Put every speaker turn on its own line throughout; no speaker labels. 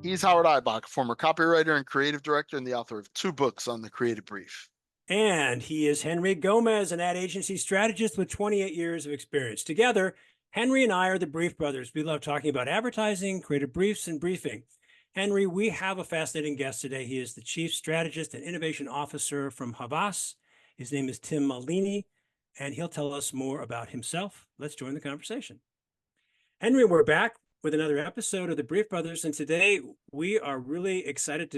He's Howard Ibach, former copywriter and creative director, and the author of 2 books on the creative brief.
And he is Henry Gomez, an ad agency strategist with 28 years of experience. Together, Henry and I are the Brief Brothers. We love talking about advertising, creative briefs, and briefing. Henry, we have a fascinating guest today. He is the Chief Strategist and Innovation Officer from Havas. His name is Tim Maleeny, and he'll tell us more about himself. Let's join the conversation. Henry, we're back with another episode of the Brief Brothers, and today we are really excited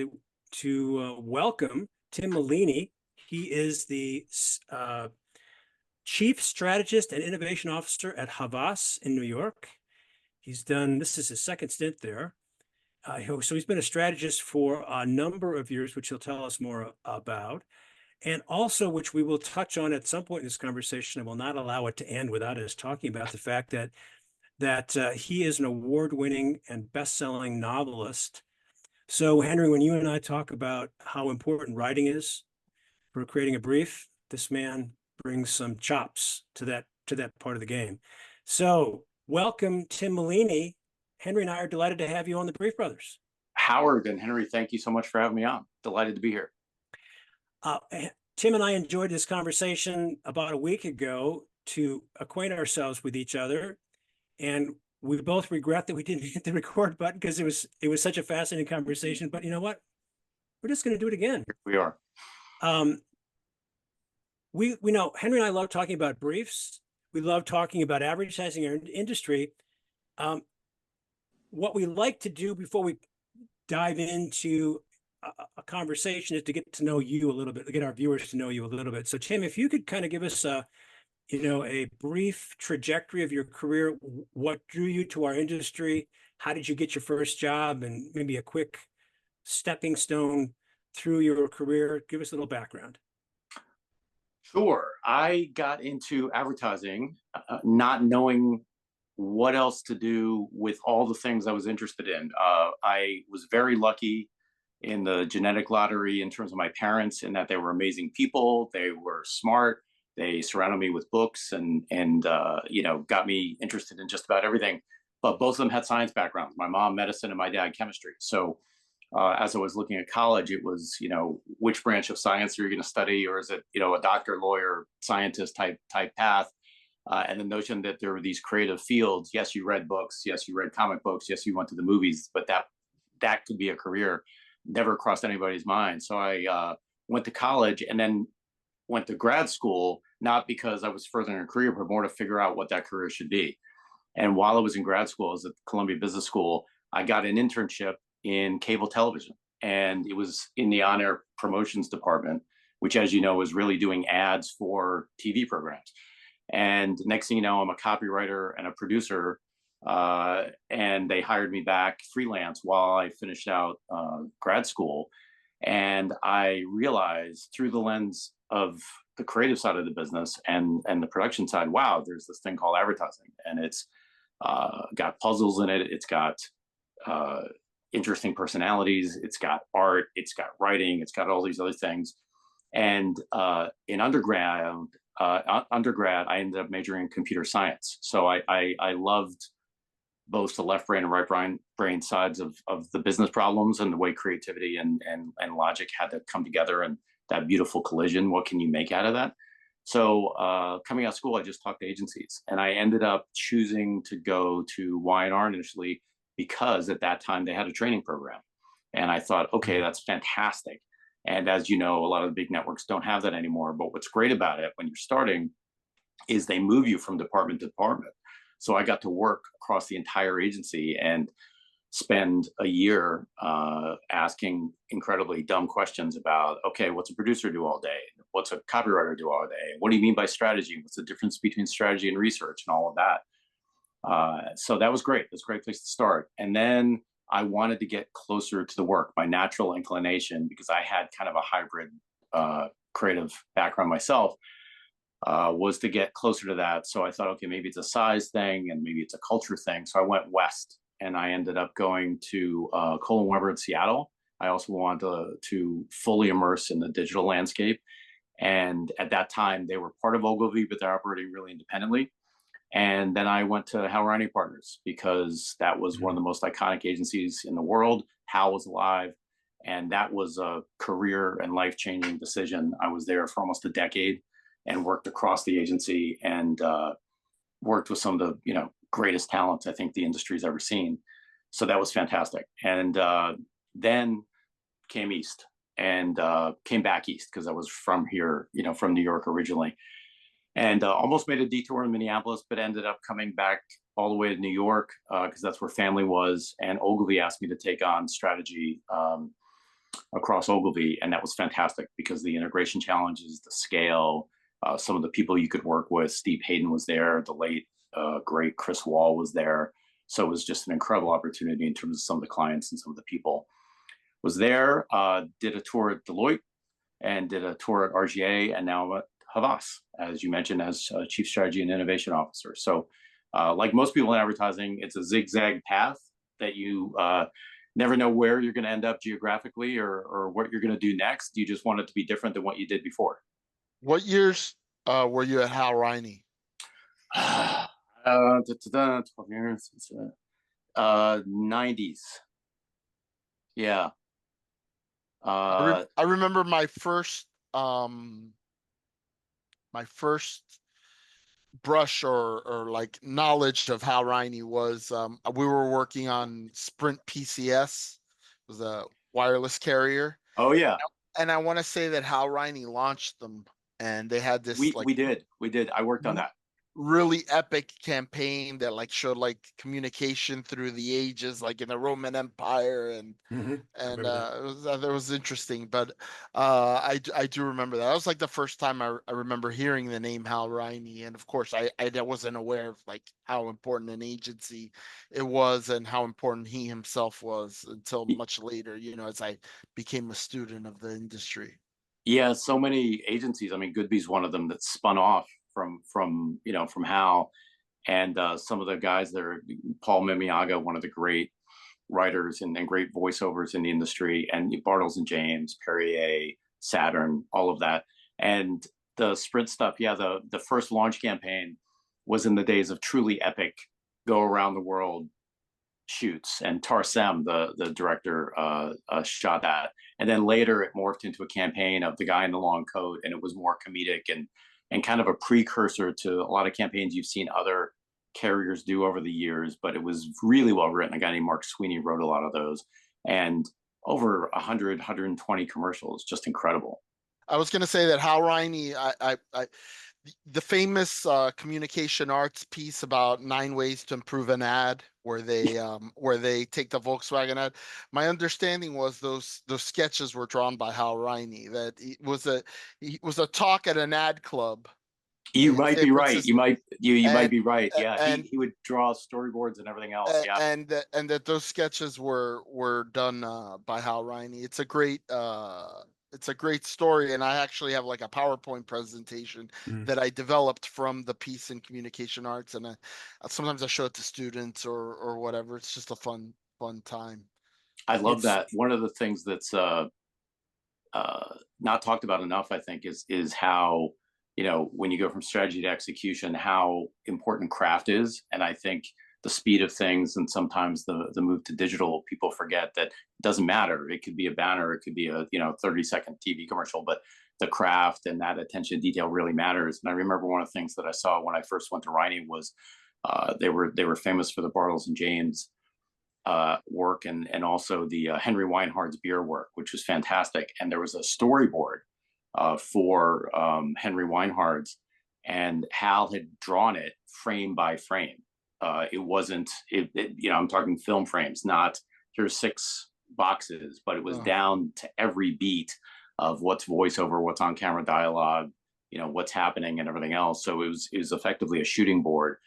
to welcome Tim Maleeny. He is the Chief Strategist and Innovation Officer at Havas in New York. This is his second stint there. So he's been a strategist for a number of years, which he'll tell us more about. And also, which we will touch on at some point in this conversation, and will not allow it to end without us talking about the fact that he is an award-winning and best-selling novelist. So, Henry, when you and I talk about how important writing is for creating a brief, this man brings some chops to that part of the game. So, welcome, Tim Maleeny. Henry and I are delighted to have you on the Brief Brothers.
Howard and Henry, thank you so much for having me on. Delighted to be here.
Tim and I enjoyed this conversation about a week ago to acquaint ourselves with each other, and we both regret that we didn't hit the record button because it was such a fascinating conversation. But you know what? We're just going to do it again.
We are.
We know Henry and I love talking about briefs. We love talking about advertising our industry. What we like to do before we dive into a conversation is to get to know you a little bit, to get our viewers to know you a little bit. So, Tim, if you could kind of give us a brief trajectory of your career, what drew you to our industry, how did you get your first job, and maybe a quick stepping stone through your career. Give us a little background.
Sure. I got into advertising, not knowing what else to do with all the things I was interested in. I was very lucky in the genetic lottery in terms of my parents, in that they were amazing people. They were smart. They surrounded me with books and got me interested in just about everything. But both of them had science backgrounds. My mom, medicine, and my dad, chemistry. So as I was looking at college, it was, which branch of science are you going to study? Or is it, a doctor, lawyer, scientist type path? And the notion that there were these creative fields. Yes, you read books. Yes, you read comic books. Yes, you went to the movies. But that could be a career. Never crossed anybody's mind. So I went to college and then went to grad school, not because I was furthering a career, but more to figure out what that career should be. And while I was in grad school, I was at Columbia Business School, I got an internship in cable television. And it was in the on-air promotions department, which, as you know, was really doing ads for TV programs. And next thing you know, I'm a copywriter and a producer. And they hired me back freelance while I finished out grad school. And I realized through the lens of the creative side of the business and the production side, wow, there's this thing called advertising. And it's got puzzles in it. It's got interesting personalities. It's got art. It's got writing. It's got all these other things. And in undergrad, I ended up majoring in computer science. So I loved both the left brain and right brain sides of the business problems and the way creativity and logic had to come together, and that beautiful collision. What can you make out of that? So coming out of school, I just talked to agencies, and I ended up choosing to go to Y&R initially because at that time they had a training program. And I thought, okay, that's fantastic. And as you know, a lot of the big networks don't have that anymore. But what's great about it when you're starting is they move you from department to department. So I got to work across the entire agency and spend a year asking incredibly dumb questions about, okay, what's a producer do all day? What's a copywriter do all day? What do you mean by strategy? What's the difference between strategy and research and all of that? So that was great. It was a great place to start. And then I wanted to get closer to the work. My natural inclination, because I had kind of a hybrid creative background myself, was to get closer to that. So I thought, okay, maybe it's a size thing and maybe it's a culture thing. So I went west and I ended up going to Cole & Weber in Seattle. I also wanted to fully immerse in the digital landscape. And at that time, they were part of Ogilvy, but they're operating really independently. And then I went to Howard Riney Partners because that was one of the most iconic agencies in the world. Hal was alive, and that was a career and life-changing decision. I was there for almost a decade and worked across the agency and worked with some of the greatest talents I think the industry's ever seen. So that was fantastic. And then came east and came back east because I was from here, from New York originally, and almost made a detour in Minneapolis, but ended up coming back all the way to New York because that's where family was. And Ogilvy asked me to take on strategy across Ogilvy, and that was fantastic because the integration challenges, the scale, some of the people you could work with. Steve Hayden was there, the late great Chris Wall was there. So it was just an incredible opportunity in terms of some of the clients and some of the people. Was there, did a tour at Deloitte and did a tour at RGA, and now I'm at Havas, as you mentioned, as Chief Strategy and Innovation Officer. So like most people in advertising, it's a zigzag path that you never know where you're going to end up geographically or what you're going to do next. You just want it to be different than what you did before.
What years were you at Hal Riney?
12 years. 90s. Yeah.
I remember my first brush or like knowledge of Hal Riney was we were working on Sprint PCS. It was a wireless carrier.
Oh yeah.
And I want to say that Hal Riney launched them, and they had this
we did. I worked on that.
Really epic campaign that like showed like communication through the ages, like in the Roman Empire, and it was interesting. But I do remember that. That was like the first time I remember hearing the name Hal Riney, and of course I wasn't aware of like how important an agency it was and how important he himself was until much later, as I became a student of the industry.
Yeah, so many agencies. I mean, Goodby's one of them that spun off from Hal, and some of the guys there, Paul Mimiaga, one of the great writers and great voiceovers in the industry, and Bartles and James, Perrier, Saturn, all of that. And the Sprint stuff, yeah, the first launch campaign was in the days of truly epic go around the world shoots, and Tarsem, the director, shot that. And then later it morphed into a campaign of the guy in the long coat, and it was more comedic and kind of a precursor to a lot of campaigns you've seen other carriers do over the years, but it was really well written. A guy named Mark Sweeney wrote a lot of those, and over 120 commercials, just incredible.
I was going to say that Hal Riney, the famous communication arts piece about 9 ways to improve an ad, where they take the Volkswagen ad. My understanding was those sketches were drawn by Hal Riney. That he was a talk at an ad club.
You might be right. You might be right. Yeah, he would draw storyboards and everything else. Yeah,
and that those sketches were done by Hal Riney. It's a great story, and I actually have like a PowerPoint presentation that I developed from the piece in communication arts, and sometimes I show it to students or whatever. It's just a fun time.
I love that. One of the things that's not talked about enough, I think, is how, when you go from strategy to execution, how important craft is. And I think the speed of things and sometimes the move to digital, people forget that it doesn't matter. It could be a banner, it could be a 30-second TV commercial, but the craft and that attention to detail really matters. And I remember one of the things that I saw when I first went to Riney was they were famous for the Bartles and James work, and also the Henry Weinhard's beer work, which was fantastic. And there was a storyboard for Henry Weinhard's, and Hal had drawn it frame by frame. It wasn't, I'm talking film frames, not here's 6 boxes, but it was down to every beat of what's voiceover, what's on camera dialogue, what's happening and everything else. So it was effectively a shooting board.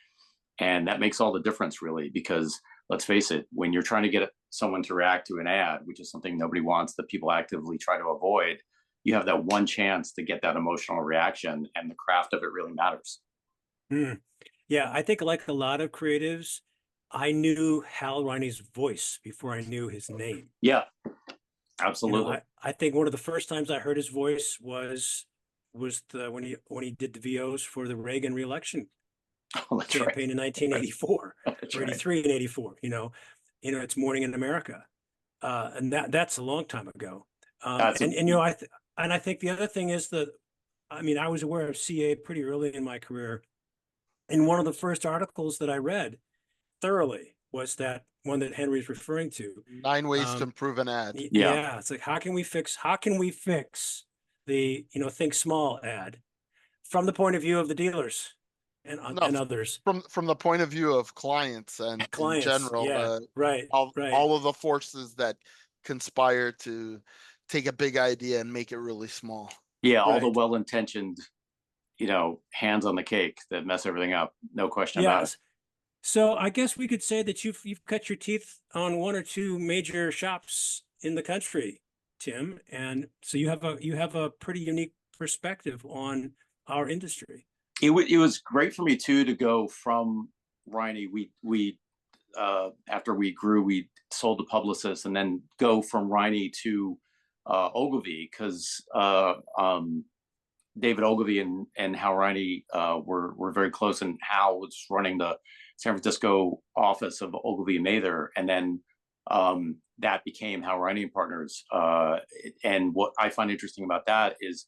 And that makes all the difference, really, because let's face it, when you're trying to get someone to react to an ad, which is something nobody wants, that people actively try to avoid, you have that one chance to get that emotional reaction, and the craft of it really matters.
Yeah, I think like a lot of creatives, I knew Hal Riney's voice before I knew his name.
Yeah, absolutely.
I think one of the first times I heard his voice was when he did the VOs for the Reagan reelection
Oh, that's
campaign
right.
in 1984
That's
or
right.
83 and 84. It's Morning in America, and that's a long time ago.
That's
I think the other thing is I was aware of CA pretty early in my career, and one of the first articles that I read thoroughly was that one that Henry's referring to.
9 ways to improve an ad.
Yeah.
Yeah, it's like, how can we fix the think small ad from the point of view of the dealers and
No,
others,
from the point of view of clients and in
clients.
general,
Yeah, right, right.
all of the forces that conspire to take a big idea and make it really small.
Yeah, all the
Right.
well-intentioned, hands on the cake that mess everything up. No question about it.
Yes. So I guess we could say that you've cut your teeth on one or two major shops in the country, Tim, and so you have a pretty unique perspective on our industry.
It was great for me too to go from Riney. We after we grew, we sold to Publicis, and then go from Riney to Ogilvy, because David Ogilvy and Hal Riney were very close, and Hal was running the San Francisco office of Ogilvy and Mather, and then that became Hal Riney and Partners. And what I find interesting about that is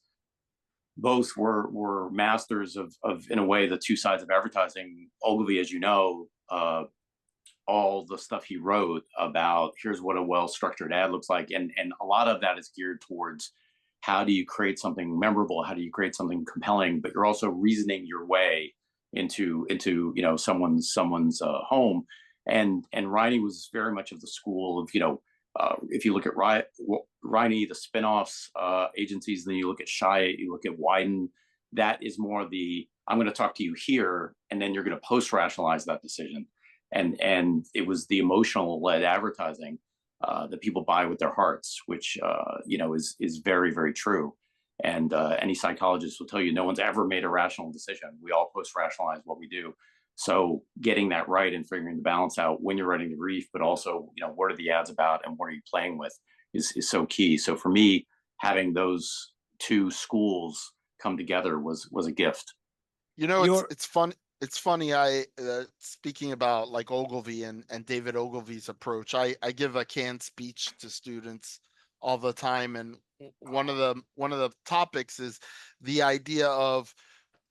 both were masters of in a way, the two sides of advertising. Ogilvy, as you know, all the stuff he wrote about, here's what a well-structured ad looks like, and a lot of that is geared towards how do you create something memorable, how do you create something compelling, but you're also reasoning your way into someone's home. And Riney was very much of the school of, if you look at Riney, the spinoffs, agencies, then you look at Chiat, you look at Wyden, that is more I'm going to talk to you here, and then you're going to post-rationalize that decision. And it was the emotional led advertising that people buy with their hearts, which is very, very true. And any psychologist will tell you no one's ever made a rational decision. We all post-rationalize what we do. So getting that right and figuring the balance out when you're writing the brief, but also what are the ads about and what are you playing with is so key. So for me, having those two schools come together was a gift.
It's fun. It's funny. I speaking about like Ogilvy and David Ogilvy's approach. I give a canned speech to students all the time, and one of the topics is the idea of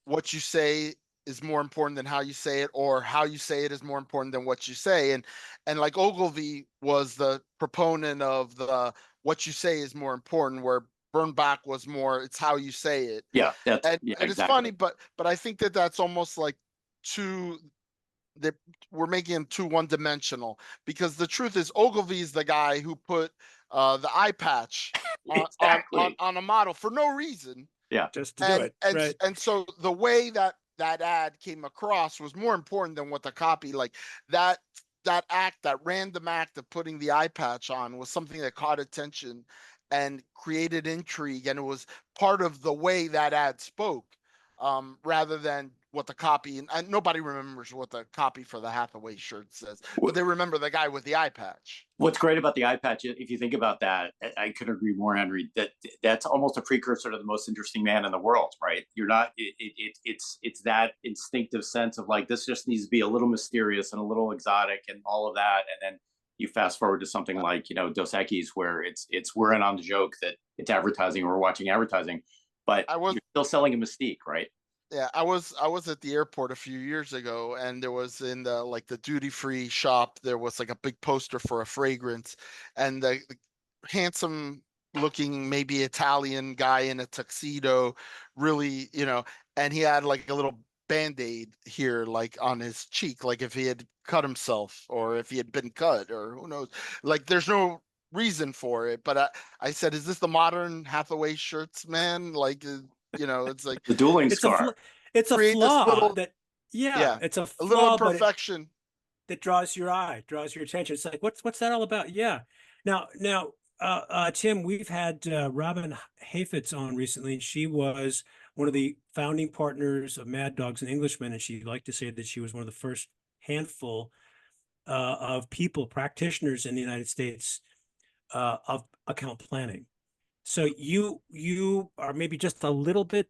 what you say is more important than how you say it, or how you say it is more important than what you say. And like Ogilvy was the proponent of the what you say is more important, where Bernbach was more it's how you say it.
Yeah,
and
exactly.
it's funny, but I think that's almost like that we're making him too one-dimensional, because the truth is Ogilvy is the guy who put the eye patch on a model for no reason.
Yeah,
just to do it. Right.
And so the way that ad came across was more important than what the copy, like that random act of putting the eye patch on was something that caught attention and created intrigue, and it was part of the way that ad spoke, rather than what the copy, and nobody remembers what the copy for the Hathaway shirt says, but they remember the guy with the eye patch.
What's great about the eye patch, if you think about that, I couldn't agree more, Henry, that's almost a precursor to the most interesting man in the world, right? You're not, it's that instinctive sense of like, this just needs to be a little mysterious and a little exotic and all of that. And then you fast forward to something like, Dos Equis, where we're in on the joke that it's advertising, or we're watching advertising, but you're still selling a mystique, right?
Yeah, I was at the airport a few years ago, and there was in the duty-free shop, there was like a big poster for a fragrance, and the handsome looking, maybe Italian guy in a tuxedo, really, and he had like a little Band-Aid here, like on his cheek, like if he had cut himself or if he had been cut, or who knows, like there's no reason for it. But I said, is this the modern Hathaway shirts, man? Like, it's like
the dueling scar.
It's a flaw that, it's a flaw,
a little imperfection
that draws your attention. It's like, what's that all about? Yeah. Now, Tim, we've had Robin Hafitz on recently, and she was one of the founding partners of Mad Dogs and Englishmen, and she liked to say that she was one of the first handful of practitioners in the United States of account planning. So you are maybe just a little bit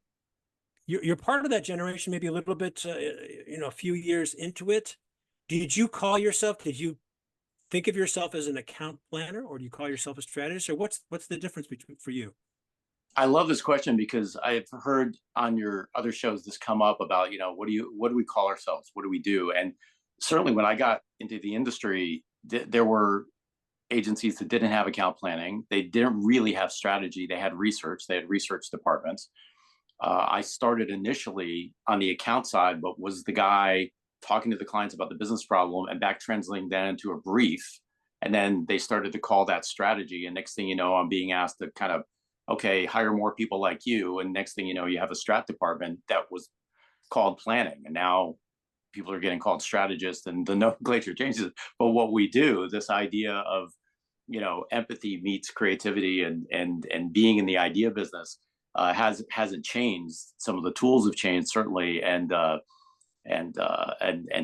you're part of that generation, maybe a little bit, a few years into it. Did you think of yourself as an account planner, or do you call yourself a strategist, or what's the difference for you?
I love this question because I've heard on your other shows this come up about, what do we call ourselves? What do we do? And certainly when I got into the industry, there were agencies that didn't have account planning. They didn't really have strategy. They had research. They had research departments. I started initially on the account side, but was the guy talking to the clients about the business problem and back translating that into a brief. And then they started to call that strategy. And next thing you know, I'm being asked to kind of, okay, hire more people like you. And next thing you know, you have a strat department that was called planning. And now people are getting called strategists and the nomenclature changes. But what we do, this idea of, empathy meets creativity and being in the idea business hasn't changed. Some of the tools have changed, certainly. And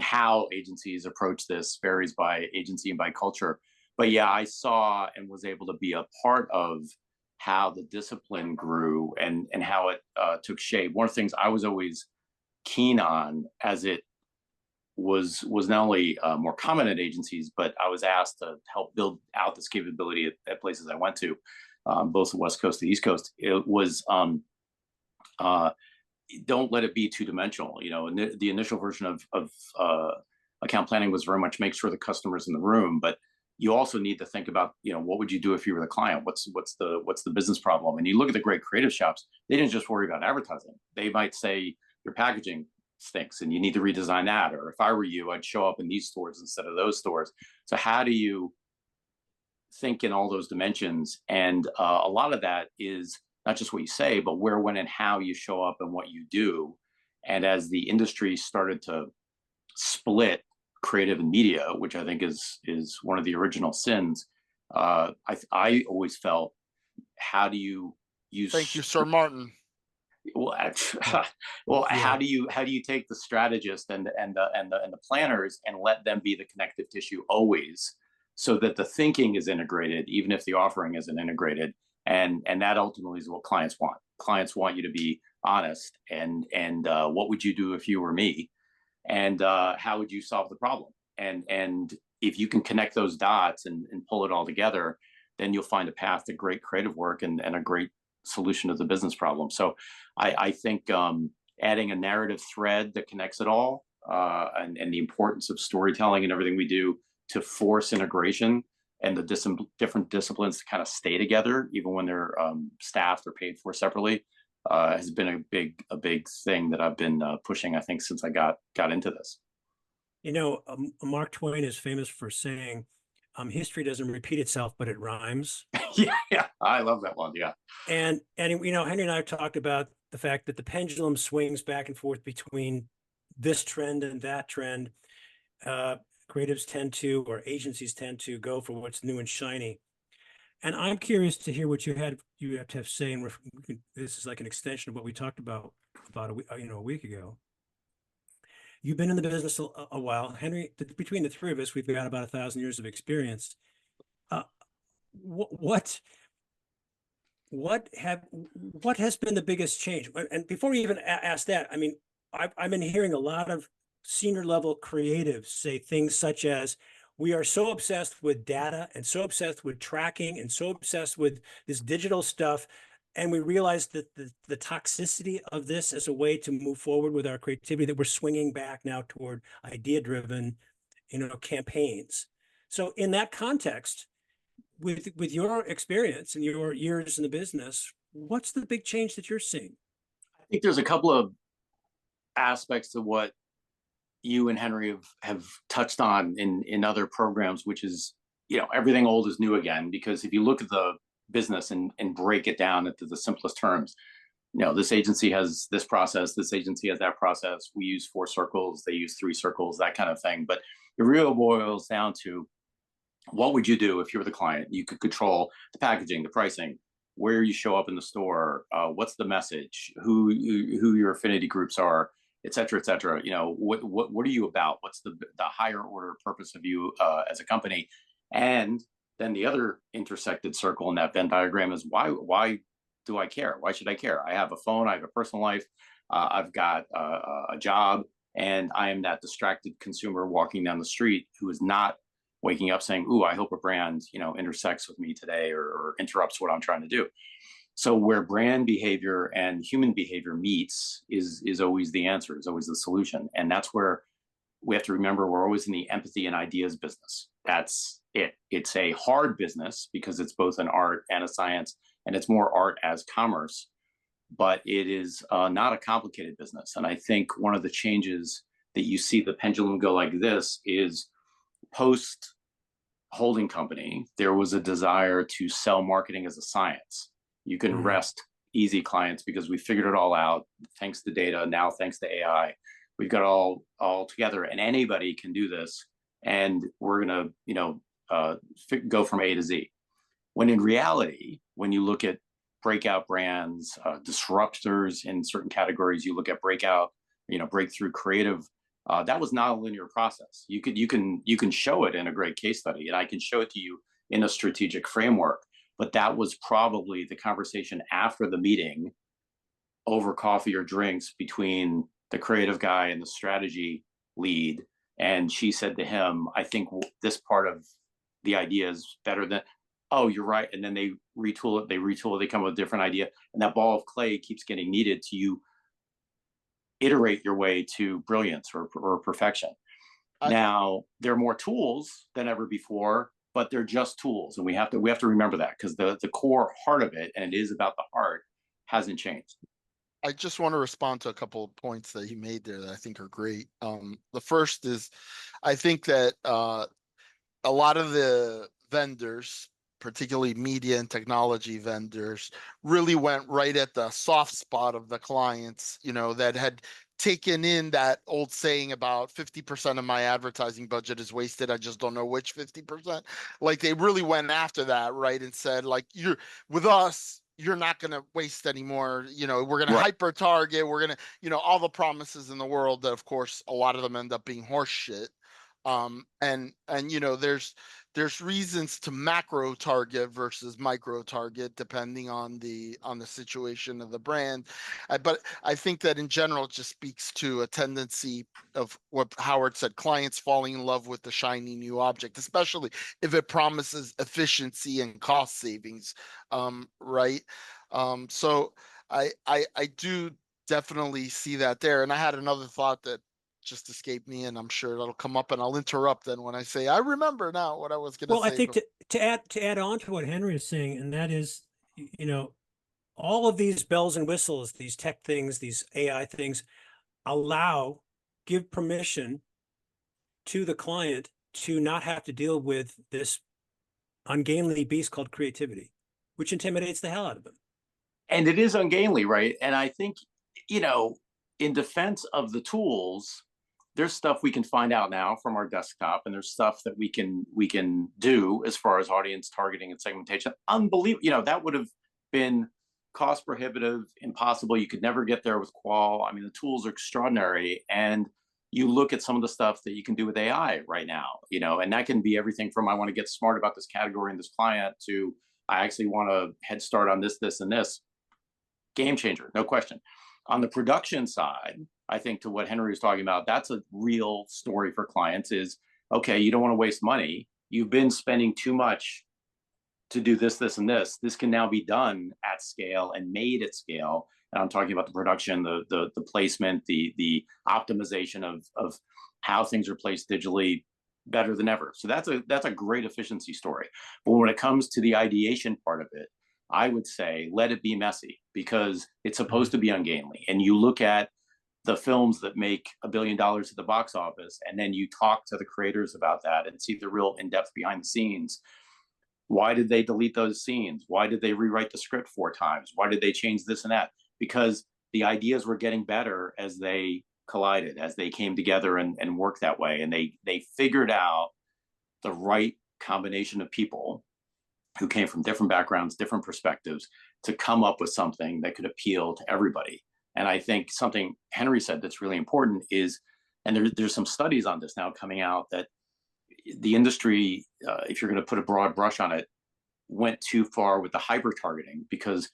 how agencies approach this varies by agency and by culture. But yeah, I saw and was able to be a part of how the discipline grew and how it took shape. One of the things I was always keen on, as it was not only more common at agencies, but I was asked to help build out this capability at places I went to, both the West Coast and the East Coast. It was don't let it be two-dimensional. The initial version of account planning was very much make sure the customer's in the room, but you also need to think about, what would you do if you were the client? What's the business problem? And you look at the great creative shops, they didn't just worry about advertising. They might say your packaging stinks and you need to redesign that. Or if I were you, I'd show up in these stores instead of those stores. So how do you think in all those dimensions? And a lot of that is not just what you say, but where, when, and how you show up and what you do. And as the industry started to split creative and media, which I think is one of the original sins, I always felt, how do you use?
Thank you, Sir Martin.
Well, how do you take the strategist and the planners and let them be the connective tissue always, so that the thinking is integrated, even if the offering isn't integrated, and that ultimately is what clients want. Clients want you to be honest and what would you do if you were me, and how would you solve the problem, and if you can connect those dots and pull it all together, then you'll find a path to great creative work and a great solution to the business problem. So I think adding a narrative thread that connects it all, and the importance of storytelling and everything we do to force integration and the different disciplines to kind of stay together, even when they're staffed or paid for separately, has been a big thing that I've been pushing, I think, since I got into this.
Mark Twain is famous for saying, history doesn't repeat itself, but it rhymes.
Yeah, I love that one. Yeah.
And Henry and I have talked about the fact that the pendulum swings back and forth between this trend and that trend. Creatives tend to, or agencies tend to, go for what's new and shiny. And I'm curious to hear what you have to say. And this is like an extension of what we talked about a week ago. You've been in the business a while, Henry. Between the three of us, we've got about 1,000 years of experience. What has been the biggest change? And before we even ask that, I mean, I've been hearing a lot of senior level creatives say things such as, we are so obsessed with data and so obsessed with tracking and so obsessed with this digital stuff. And we realize that the toxicity of this as a way to move forward with our creativity, that we're swinging back now toward idea-driven, campaigns. So in that context, with your experience and your years in the business, what's the big change that you're seeing?
I think there's a couple of aspects to what you and Henry have touched on in other programs, which is, everything old is new again. Because if you look at the business and break it down into the simplest terms, this agency has this process, this agency has that process. We use 4 circles, they use 3 circles, that kind of thing. But it really boils down to, what would you do if you were the client? You could control the packaging, the pricing, where you show up in the store, what's the message, who your affinity groups are, et cetera, et cetera. What are you about? What's the higher order purpose of you as a company? And then the other intersected circle in that Venn diagram is, why do I care? Why should I care? I have a phone, I have a personal life. I've got a job, and I am that distracted consumer walking down the street who is not waking up saying, "Ooh, I hope a brand, intersects with me today or interrupts what I'm trying to do." So where brand behavior and human behavior meets is always the answer, is always the solution. And that's where we have to remember we're always in the empathy and ideas business. That's it. It's a hard business because it's both an art and a science, and it's more art as commerce, but it is not a complicated business. And I think one of the changes that you see the pendulum go like this is post holding company, there was a desire to sell marketing as a science. You can rest easy, clients, because we figured it all out thanks to data. Now, thanks to AI, we've got all together, and anybody can do this. And we're gonna, go from A to Z. When in reality, when you look at breakout brands, disruptors in certain categories, you look at breakthrough creative. That was not a linear process. You can show it in a great case study, and I can show it to you in a strategic framework. But that was probably the conversation after the meeting over coffee or drinks between the creative guy and the strategy lead. And she said to him, "I think this part of the idea is better than," "Oh, you're right." And then they retool it, they come with a different idea. And that ball of clay keeps getting kneaded to you iterate your way to brilliance or perfection. Now, there are more tools than ever before, but they're just tools. And we have to remember that, because the core heart of it, and it is about the heart, hasn't changed.
I just want to respond to a couple of points that he made there that I think are great. The first is, I think that a lot of the vendors, particularly media and technology vendors, really went right at the soft spot of the clients, that had taken in that old saying about 50% of my advertising budget is wasted. I just don't know which 50%. Like, they really went after that, right? And said, like, you're with us, you're not going to waste anymore. We're going to hyper target. We're going to, all the promises in the world that, of course, a lot of them end up being horse shit. And there's reasons to macro target versus micro target depending on the situation of the brand. But I think that in general it just speaks to a tendency of what Howard said: clients falling in love with the shiny new object, especially if it promises efficiency and cost savings. Right. So I do definitely see that there. And I had another thought that just escaped me, and I'm sure that'll come up, and I'll interrupt then when I say I remember now what I was going to say.
Well, I think to add on to what Henry is saying, and that is, all of these bells and whistles, these tech things, these AI things, give permission to the client to not have to deal with this ungainly beast called creativity, which intimidates the hell out of them.
And it is ungainly, right? And I think, in defense of the tools, there's stuff we can find out now from our desktop, and there's stuff that we can do as far as audience targeting and segmentation. Unbelievable. That would have been cost prohibitive, impossible. You could never get there with qual. I mean, the tools are extraordinary. And you look at some of the stuff that you can do with AI right now, and that can be everything from, I want to get smart about this category and this client, to I actually want a head start on this, this, and this. Game changer, no question. On the production side, I think, to what Henry was talking about, that's a real story for clients is, okay, you don't want to waste money. You've been spending too much to do this, this, and this. This can now be done at scale and made at scale. And I'm talking about the production, the placement, the optimization of how things are placed digitally better than ever. So that's a great efficiency story. But when it comes to the ideation part of it, I would say let it be messy, because it's supposed to be ungainly. And you look at the films that make $1 billion at the box office, and then you talk to the creators about that and see the real in-depth behind the scenes. Why did they delete those scenes? Why did they rewrite the script 4 times? Why did they change this and that? Because the ideas were getting better as they collided, as they came together and worked that way. And they figured out the right combination of people who came from different backgrounds, different perspectives, to come up with something that could appeal to everybody. And I think something Henry said that's really important is, and there's some studies on this now coming out, that the industry, if you're going to put a broad brush on it, went too far with the hyper targeting, because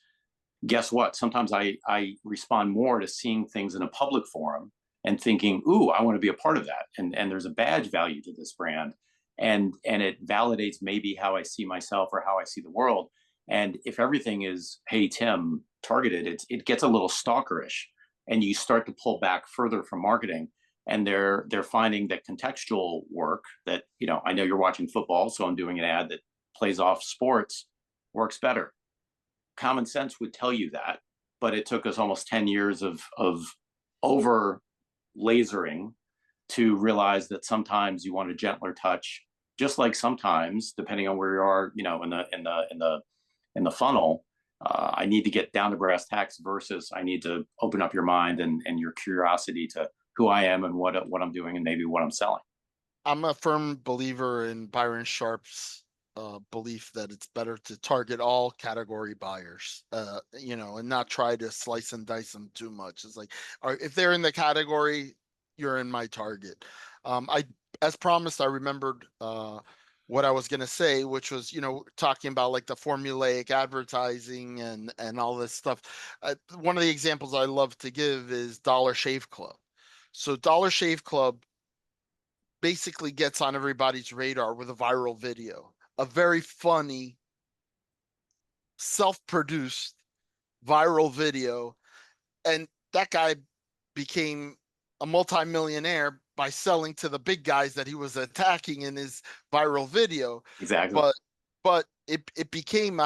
guess what? Sometimes I respond more to seeing things in a public forum and thinking, ooh, I want to be a part of that. And there's a badge value to this brand. And it validates maybe how I see myself or how I see the world. And if everything is, hey, Tim, targeted, it gets a little stalkerish, and you start to pull back further from marketing. And they're finding that contextual work that, you know, I know you're watching football, so I'm doing an ad that plays off sports, works better. Common sense would tell you that, but it took us almost 10 years of over lasering to realize that sometimes you want a gentler touch, just like sometimes, depending on where you are, you know, in the funnel, I need to get down to brass tacks versus I need to open up your mind and your curiosity to who I am and what I'm doing and maybe what I'm selling.
I'm a firm believer in Byron Sharp's belief that it's better to target all category buyers, you know, and not try to slice and dice them too much. It's like, if they're in the category, you're in my target. As promised, I remembered what I was going to say, which was, you know, talking about like the formulaic advertising and all this stuff. One of the examples I love to give is Dollar Shave Club. So Dollar Shave Club basically gets on everybody's radar with a viral video, a very funny, self-produced viral video. And that guy became a multimillionaire by selling to the big guys that he was attacking in his viral video.
Exactly.
But it became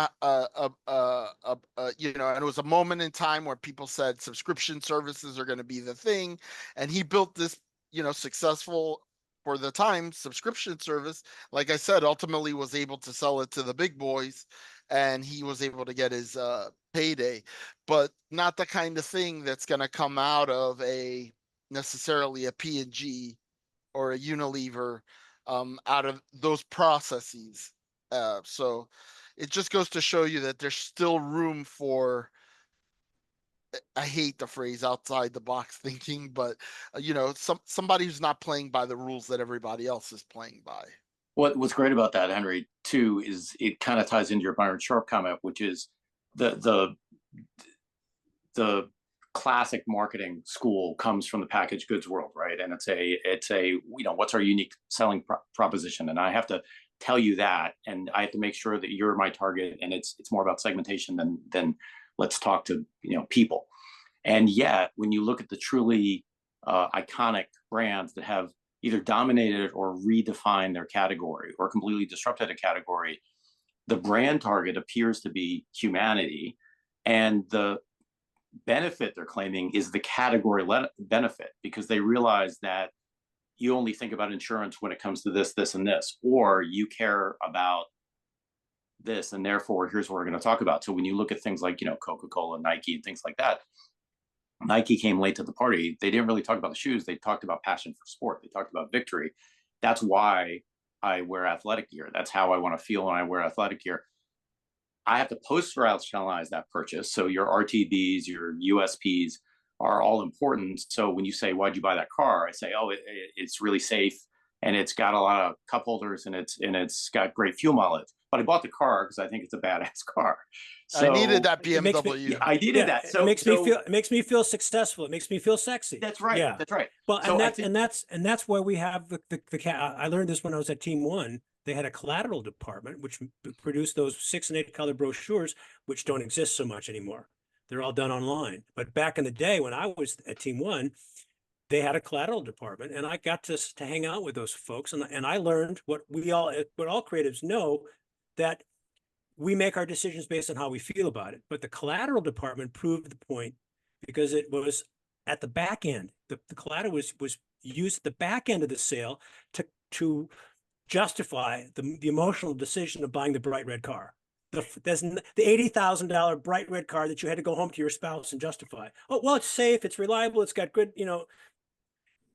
you know, and it was a moment in time where people said subscription services are going to be the thing, and he built this, you know, successful for the time subscription service. Like I said, ultimately was able to sell it to the big boys, and he was able to get his payday, but not the kind of thing that's going to come out of a necessarily a P&G or a Unilever, out of those processes. So it just goes to show you that there's still room for, I hate the phrase outside the box thinking, but you know, somebody who's not playing by the rules that everybody else is playing by.
What's great about that, Henry, too, is it kind of ties into your Byron Sharp comment, which is the classic marketing school comes from the packaged goods world, right? And it's a you know, what's our unique selling proposition? And I have to tell you that, and I have to make sure that you're my target, and it's more about segmentation than let's talk to, you know, people. And yet, when you look at the truly iconic brands that have either dominated or redefined their category or completely disrupted a category, the brand target appears to be humanity, and the benefit they're claiming is the category benefit, because they realize that you only think about insurance when it comes to this, this, and this, or you care about this, and therefore here's what we're going to talk about. So when you look at things like, you know, Coca-Cola, Nike, and things like that, Nike came late to the party. They didn't really talk about the shoes. They talked about passion for sport. They talked about victory. That's why I wear athletic gear. That's how I want to feel when I wear athletic gear. I have to post-rationalize that purchase. So your RTDs, your USPs are all important. So when you say, why'd you buy that car? I say, oh, it's really safe, and it's got a lot of cup holders, and it's got great fuel mileage. But I bought the car because I think it's a badass car. So
I needed that
It makes me-
BMW.
I needed that. So
it makes me feel successful. It makes me feel sexy.
That's right.
Yeah.
That's right.
Well,
So
and that's where we have I learned this when I was at Team One. They had a collateral department which produced those 6 and 8 color brochures, which don't exist so much anymore. They're all done online. But back in the day when I was at Team One, they had a collateral department, and I got to hang out with those folks, and I learned what all creatives know, that we make our decisions based on how we feel about it. But the collateral department proved the point, because it was at the back end. The collateral was used at the back end of the sale to justify the emotional decision of buying the bright red car. The $80,000 bright red car that you had to go home to your spouse and justify. Oh, well, it's safe, it's reliable, it's got good, you know,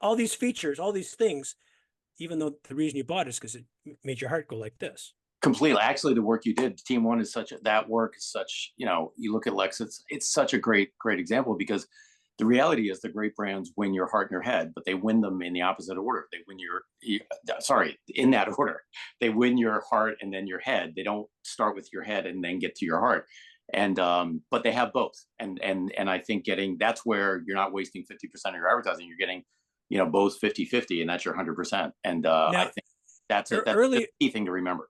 all these features, all these things, even though the reason you bought it is because it made your heart go like this.
Completely. Actually, the work you did, Team One, is that work is such, you know, you look at Lex, it's such a great example, because the reality is the great brands win your heart and your head, but they win them in the opposite order. They win in that order. They win your heart and then your head. They don't start with your head and then get to your heart. And but they have both, and I think that's where you're not wasting 50% of your advertising. You're getting, both 50-50, and that's your 100%. And I think that's it. That's the key thing to remember.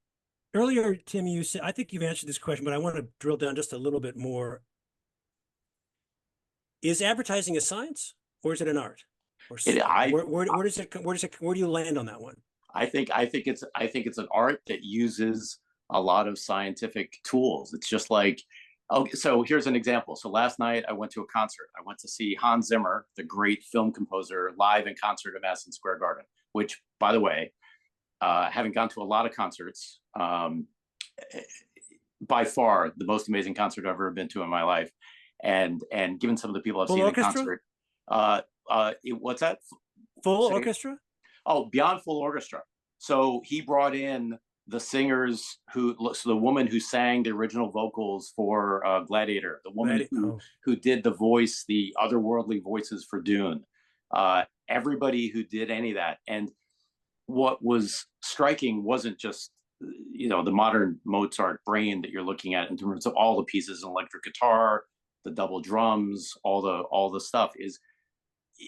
Earlier, Tim, you said, I think you've answered this question, but I want to drill down just a little bit more. Is advertising a science, or is it an art? Or where do you land on that one?
I think it's an art that uses a lot of scientific tools. It's just like, okay, so here's an example. So last night I went to a concert. I went to see Hans Zimmer, the great film composer, live in concert at Madison Square Garden, which, by the way, having gone to a lot of concerts, by far the most amazing concert I've ever been to in my life. And given some of the people I've seen in concert, what's that?
Full orchestra?
Oh, beyond full orchestra. So he brought in the singers so the woman who sang the original vocals for Gladiator, the woman who did the voice, the otherworldly voices for Dune, everybody who did any of that. And what was striking wasn't just, the modern Mozart brain that you're looking at in terms of all the pieces, electric guitar, the double drums, all the stuff.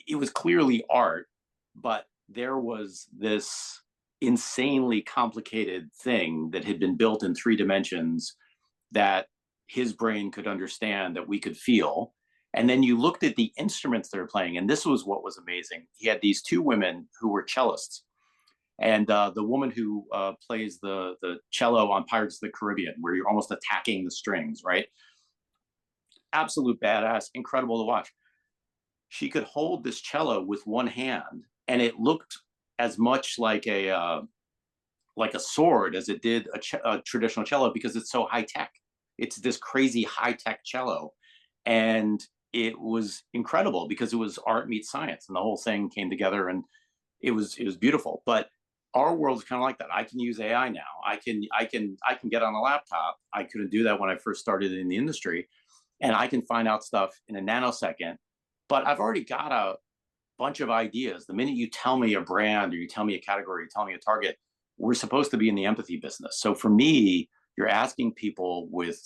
It was clearly art, but there was this insanely complicated thing that had been built in 3 dimensions that his brain could understand, that we could feel. And then you looked at the instruments they were playing, and this was what was amazing. He had these 2 women who were cellists, and the woman who plays the cello on Pirates of the Caribbean, where you're almost attacking the strings, right? Absolute badass, incredible to watch. She could hold this cello with one hand, and it looked as much like a sword as it did a traditional cello, because it's so high tech. It's this crazy high tech cello, and it was incredible because it was art meets science, and the whole thing came together, and it was beautiful. But our world is kind of like that. I can use AI now. I can get on a laptop. I couldn't do that when I first started in the industry, and I can find out stuff in a nanosecond. But I've already got a bunch of ideas. The minute you tell me a brand, or you tell me a category, you tell me a target, we're supposed to be in the empathy business. So for me, you're asking people with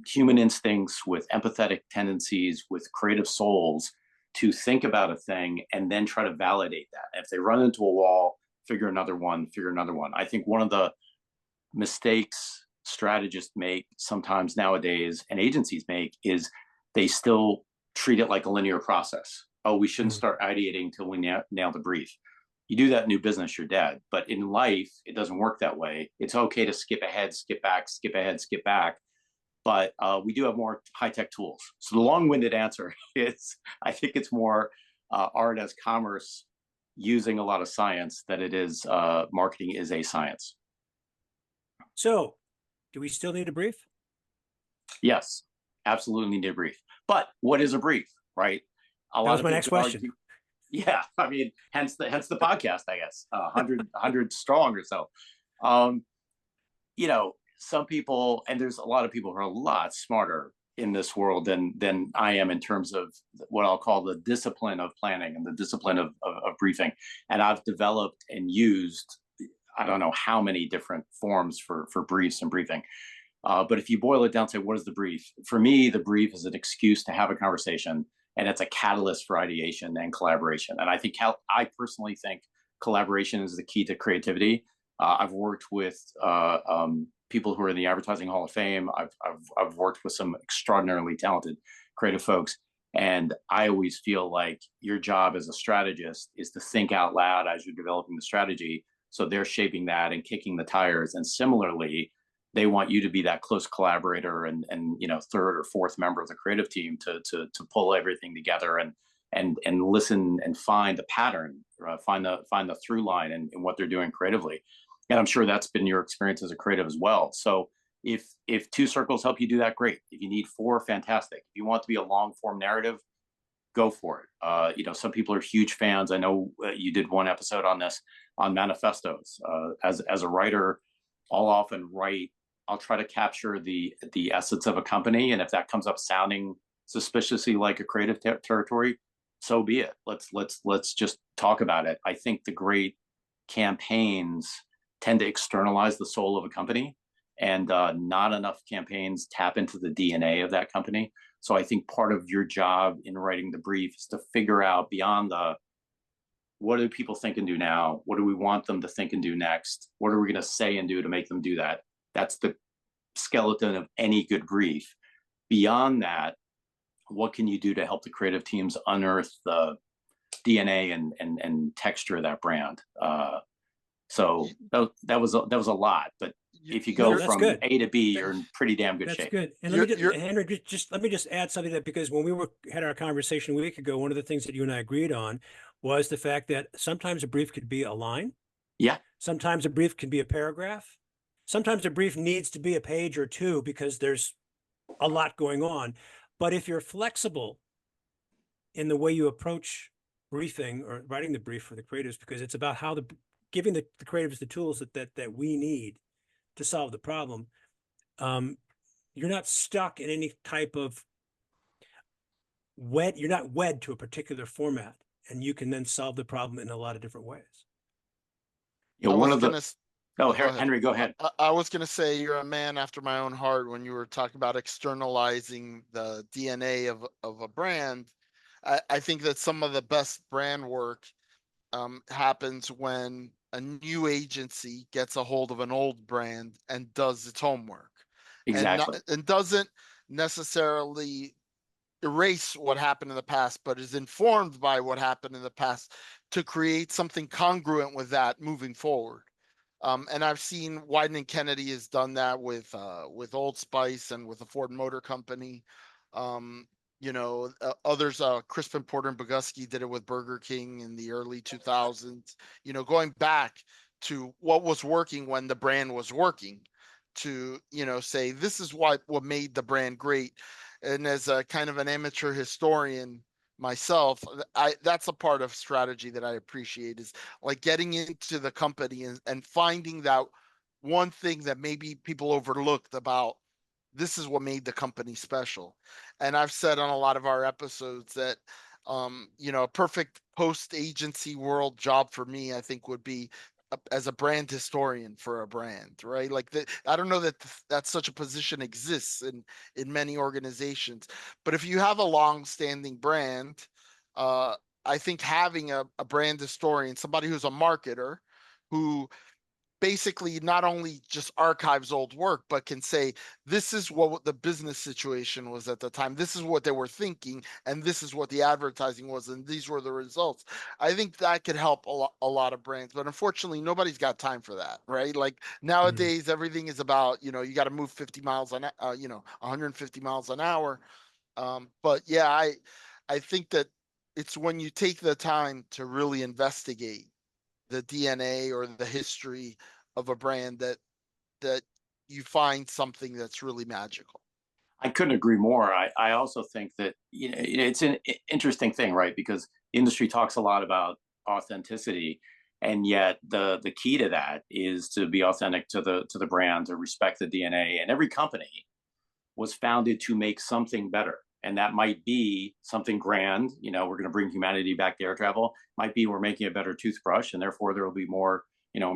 human instincts, with empathetic tendencies, with creative souls, to think about a thing and then try to validate that. If they run into a wall, figure another one. I think one of the mistakes strategists make sometimes nowadays, and agencies make, is they still treat it like a linear process. Oh, we shouldn't start ideating till we nail the brief. You do that in new business, you're dead. But in life, it doesn't work that way. It's okay to skip ahead, skip back, skip ahead, skip back. But we do have more high-tech tools. So the long-winded answer is, I think it's more art as commerce using a lot of science than it is marketing is a science.
So do we still need a brief?
Yes, absolutely need a brief. But what is a brief, right?
That was my next question.
Yeah, I mean, hence the podcast, I guess, 100 strong or so. Some people, and there's a lot of people who are a lot smarter in this world than I am in terms of what I'll call the discipline of planning and the discipline of briefing. And I've developed and used, I don't know how many different forms for briefs and briefing. But if you boil it down, say, what is the brief? For me, the brief is an excuse to have a conversation, and it's a catalyst for ideation and collaboration. And I personally think collaboration is the key to creativity. I've worked with people who are in the Advertising Hall of Fame. I've worked with some extraordinarily talented creative folks. And I always feel like your job as a strategist is to think out loud as you're developing the strategy. So they're shaping that and kicking the tires. And similarly, they want you to be that close collaborator and third or fourth member of the creative team to pull everything together and listen and find the pattern, find the through line in what they're doing creatively. And I'm sure that's been your experience as a creative as well. So if 2 circles help you do that, great. If you need 4, fantastic. If you want to be a long form narrative, go for it. Some people are huge fans. I know you did one episode on this, on manifestos. As a writer, I'll try to capture the essence of a company. And if that comes up sounding suspiciously like a creative territory, so be it. Let's just talk about it. I think the great campaigns tend to externalize the soul of a company, and not enough campaigns tap into the DNA of that company. So I think part of your job in writing the brief is to figure out beyond the what do people think and do now? What do we want them to think and do next? What are we going to say and do to make them do that? That's the skeleton of any good brief. Beyond that, what can you do to help the creative teams unearth the DNA and texture of that brand? So that was a lot, but if you go from A to B, you're in pretty damn good shape.
That's good. And let me Henry, let me just add something that, because when we had our conversation a week ago, one of the things that you and I agreed on was the fact that sometimes a brief could be a line.
Yeah.
Sometimes a brief can be a paragraph. Sometimes a brief needs to be a page or two because there's a lot going on. But if you're flexible in the way you approach briefing or writing the brief for the creatives, because it's about how giving the creatives the tools that we need to solve the problem, you're not stuck in any type of you're not wed to a particular format, and you can then solve the problem in a lot of different ways.
Yeah, Henry, go ahead.
I was going to say you're a man after my own heart when you were talking about externalizing the DNA of a brand. I think that some of the best brand work happens when a new agency gets a hold of an old brand and does its homework.
Exactly.
And doesn't necessarily erase what happened in the past, but is informed by what happened in the past to create something congruent with that moving forward. And I've seen Wieden & Kennedy has done that with Old Spice and with the Ford Motor Company. Others, Crispin Porter and Bogusky did it with Burger King in the early 2000s, going back to what was working when the brand was working to, say, this is what made the brand great. And as a kind of an amateur historian myself, that's a part of strategy that I appreciate, is like getting into the company and finding that one thing that maybe people overlooked about this is what made the company special. And I've said on a lot of our episodes that a perfect post-agency world job for me, I think, would be as a brand historian for a brand, right? Like I don't know that such a position exists in many organizations, but if you have a long-standing brand, I think having a brand historian, somebody who's a marketer, who basically not only just archives old work, but can say, this is what the business situation was at the time. This is what they were thinking. And this is what the advertising was. And these were the results. I think that could help a lot of brands, but unfortunately nobody's got time for that, right? Like nowadays, everything is about, you got to move 50 miles 150 miles an hour. But yeah, I think that it's when you take the time to really investigate the DNA or the history of a brand that you find something that's really magical.
I couldn't agree more. I also think that it's an interesting thing, right? Because industry talks a lot about authenticity, and yet the key to that is to be authentic to the brand, to respect the DNA. And every company was founded to make something better. And that might be something grand. We're going to bring humanity back to air travel. Might be we're making a better toothbrush, and therefore there will be more,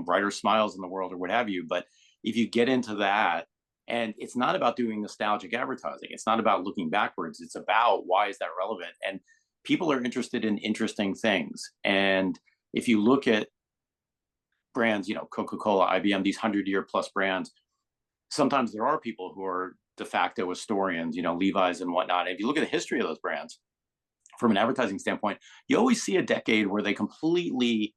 brighter smiles in the world, or what have you. But if you get into that, and it's not about doing nostalgic advertising, it's not about looking backwards. It's about, why is that relevant? And people are interested in interesting things. And if you look at brands, Coca-Cola, IBM, these 100-year plus brands, sometimes there are people who are de facto historians, Levi's and whatnot. And if you look at the history of those brands from an advertising standpoint, you always see a decade where they completely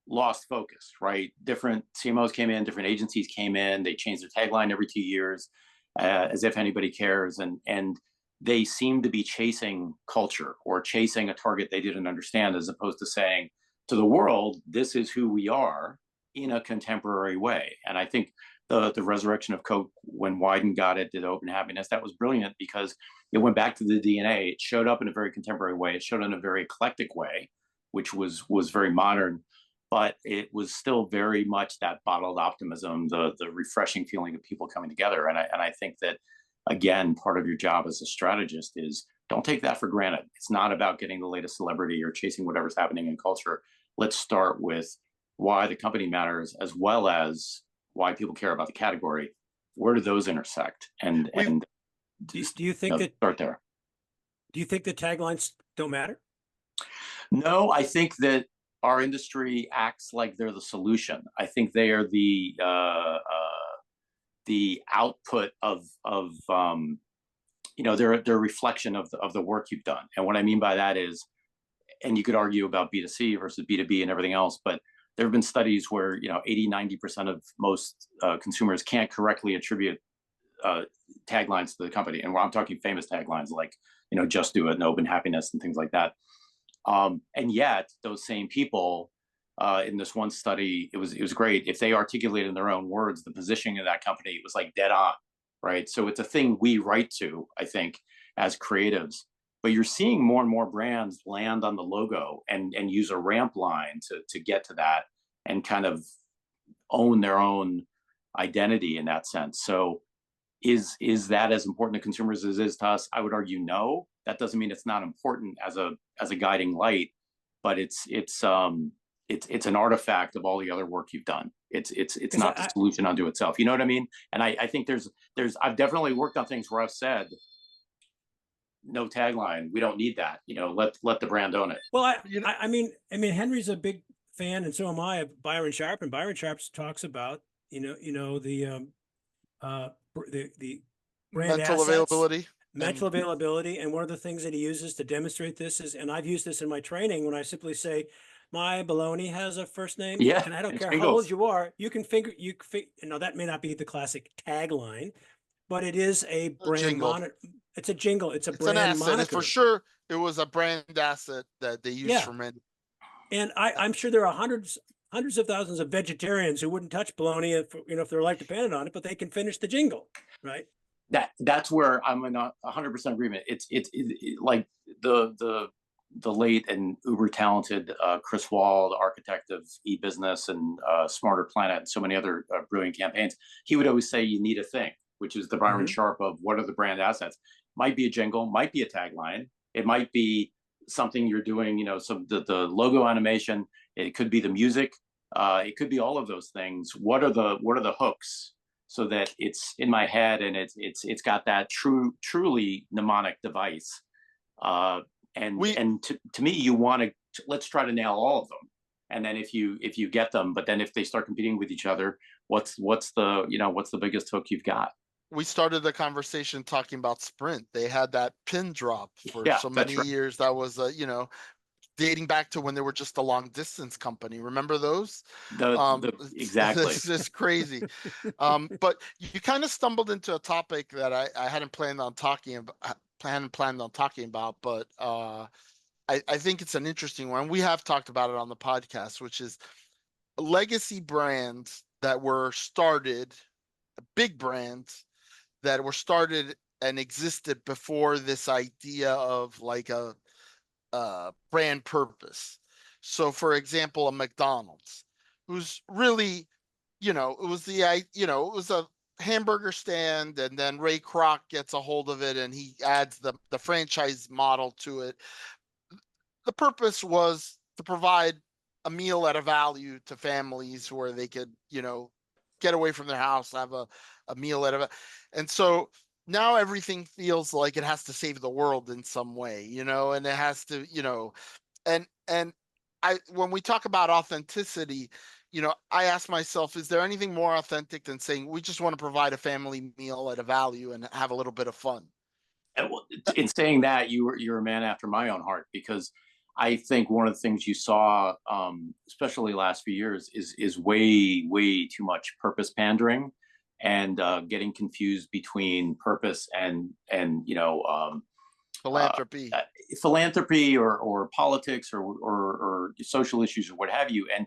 lost focus, right? Different CMOs came in, different agencies came in, they changed their tagline every 2 years, as if anybody cares. And they seem to be chasing culture or chasing a target they didn't understand, as opposed to saying to the world, this is who we are in a contemporary way. And I think the resurrection of Coke, when Wieden got it, did Open Happiness, that was brilliant because it went back to the DNA. It showed up in a very contemporary way. It showed in a very eclectic way, which was very modern, but it was still very much that bottled optimism, the refreshing feeling of people coming together. And I think that, again, part of your job as a strategist is, don't take that for granted. It's not about getting the latest celebrity or chasing whatever's happening in culture. Let's start with why the company matters, as well as why people care about the category. where do those intersect? And
do you think that
start there?
Do you think the taglines don't matter?
No, I think that our industry acts like they're the solution. I think they are the output of they're a reflection of the work you've done. And what I mean by that is, and you could argue about B2C versus B2B and everything else, but there have been studies where 80-90% of most consumers can't correctly attribute taglines to the company. And I'm talking famous taglines like just do it, no open happiness, and things like that. And yet those same people in this one study, it was great. If they articulated in their own words the positioning of that company, it was like dead on, right? So it's a thing we write to, I think, as creatives. But you're seeing more and more brands land on the logo and use a ramp line to get to that and kind of own their own identity in that sense. So is that as important to consumers as it is to us? I would argue no. That doesn't mean it's not important as a guiding light, but it's an artifact of all the other work you've done. It's not the solution unto itself. You know what I mean? And I think there's I've definitely worked on things where I've said, no tagline, we don't need that. Let the brand own it.
Well, I mean, Henry's a big fan, and so am I, of Byron Sharp. And Byron Sharp talks about the brand
mental
assets,
availability.
mental availability. And one of the things that he uses to demonstrate this is, and I've used this in my training, when I simply say, my baloney has a first name.
Yeah,
and I don't care how old you are, that may not be the classic tagline, but it is a brand monitor. It's a jingle. It's brand
an asset.
moniker.
For sure, it was a brand asset that they used for many.
And I'm sure there are hundreds of thousands of vegetarians who wouldn't touch bologna if their life depended on it, but they can finish the jingle, right?
That's where I'm in 100% agreement. It's like the late and uber talented Chris Wall, the architect of e-business and Smarter Planet and so many other brilliant campaigns. He would always say you need a thing, which is the Byron Sharp of what are the brand assets. Might be a jingle, might be a tagline. It might be something you're doing, some the logo animation. It could be the music. It could be all of those things. What are the hooks so that it's in my head and it's got that truly mnemonic device. And to me, you want to let's try to nail all of them. And then if you get them, but then if they start competing with each other, what's the biggest hook you've got?
We started the conversation talking about Sprint. They had that pin drop for so many years. That was dating back to when they were just a long distance company. Remember those?
Exactly.
It's just crazy. But you kind of stumbled into a topic that I hadn't planned on talking about, but I think it's an interesting one. We have talked about it on the podcast, which is legacy brands that were started, big brands that were started and existed before this idea of like a brand purpose. So for example, a McDonald's, who's really, it was it was a hamburger stand, and then Ray Kroc gets a hold of it and he adds the franchise model to it. The purpose was to provide a meal at a value to families where they could, get away from their house, have a meal and so now everything feels like it has to save the world in some way, and it has to, and when we talk about authenticity, I ask myself, is there anything more authentic than saying we just want to provide a family meal at a value and have a little bit of fun?
And in saying that, you're a man after my own heart, because I think one of the things you saw, especially the last few years, is way too much purpose pandering and getting confused between purpose and philanthropy or politics or social issues or what have you. And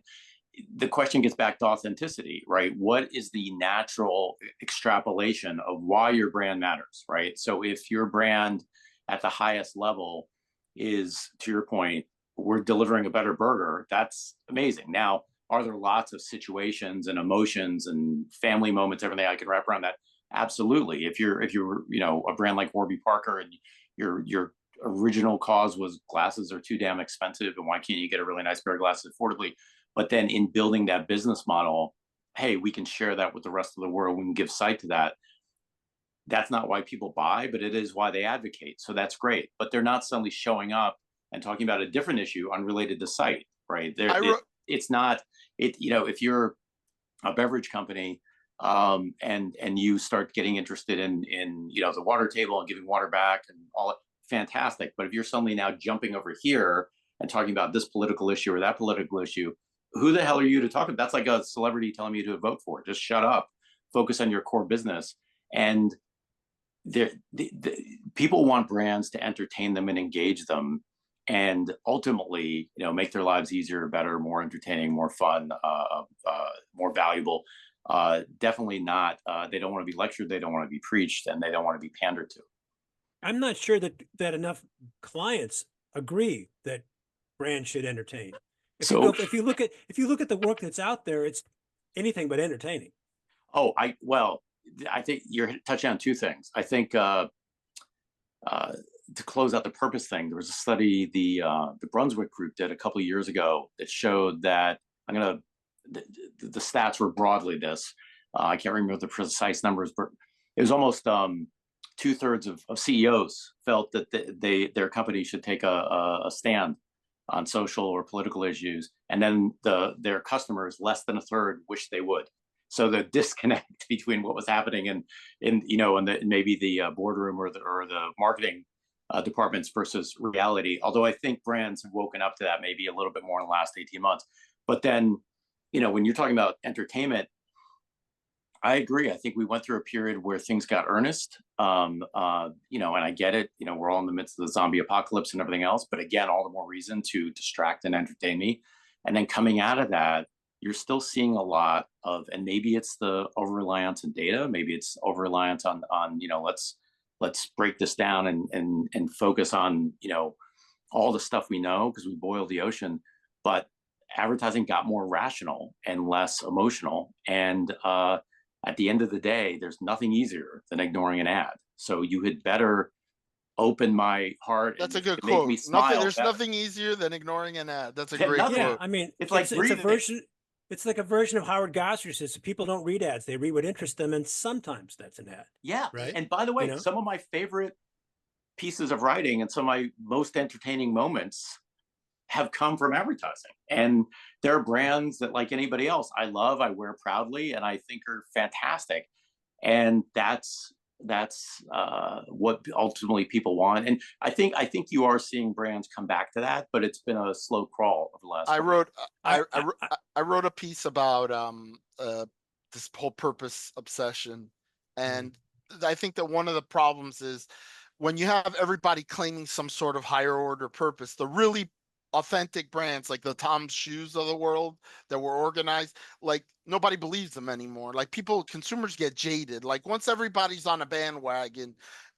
the question gets back to authenticity, right? What is the natural extrapolation of why your brand matters, right? So if your brand at the highest level is, to your point, we're delivering a better burger, that's amazing. Now, are there lots of situations and emotions and family moments, everything I can wrap around that? Absolutely. If you're a brand like Warby Parker and your original cause was glasses are too damn expensive and why can't you get a really nice pair of glasses affordably? But then in building that business model, hey, we can share that with the rest of the world, we can give sight to that. That's not why people buy, but it is why they advocate. So that's great. But they're not suddenly showing up and talking about a different issue unrelated to sight, right?
I wrote,
It's not it. You know, if you're a beverage company, and you start getting interested in the water table and giving water back and all, fantastic. But if you're suddenly now jumping over here and talking about this political issue or that political issue, who the hell are you to talk about? That's like a celebrity telling you to vote for. Just shut up, focus on your core business. And people want brands to entertain them and engage them, and ultimately, make their lives easier, better, more entertaining, more fun, more valuable. Definitely not. They don't want to be lectured. They don't want to be preached, and they don't want to be pandered to.
I'm not sure that enough clients agree that brands should entertain. If you look at the work that's out there, it's anything but entertaining.
I think you're touching on two things. I think to close out the purpose thing, there was a study the Brunswick group did a couple of years ago that showed that the stats were broadly this. I can't remember the precise numbers, but it was almost 2/3 of CEOs felt that their company should take a stand on social or political issues, and then their customers, less than a third, wish they would. So the disconnect between what was happening in maybe the boardroom or the marketing departments versus reality. Although I think brands have woken up to that maybe a little bit more in the last 18 months. But then, when you're talking about entertainment, I agree. I think we went through a period where things got earnest. And I get it. We're all in the midst of the zombie apocalypse and everything else. But again, all the more reason to distract and entertain me. And then coming out of that, you're still seeing a lot of, and maybe it's the over reliance on data, maybe it's over reliance on let's break this down and focus on all the stuff we know because we boil the ocean. But advertising got more rational and less emotional, and at the end of the day, there's nothing easier than ignoring an ad. So you had better open my heart.
That's a good quote. There's nothing easier than ignoring an ad. That's a great quote.
Yeah, I mean, it's a version. It's like a version of Howard Gosser says, people don't read ads, they read what interests them, and sometimes that's an ad.
Yeah,
right.
And by the way, some of my favorite pieces of writing and some of my most entertaining moments have come from advertising. And there are brands that, like anybody else, I love, I wear proudly, and I think are fantastic. And that's what ultimately people want. And I think you are seeing brands come back to that, but it's been a slow crawl over the last.
I wrote a piece about this whole purpose obsession, and I think that one of the problems is when you have everybody claiming some sort of higher order purpose, the really authentic brands like the Tom's Shoes of the world that were organized, like nobody believes them anymore. Like consumers get jaded. Like once everybody's on a bandwagon,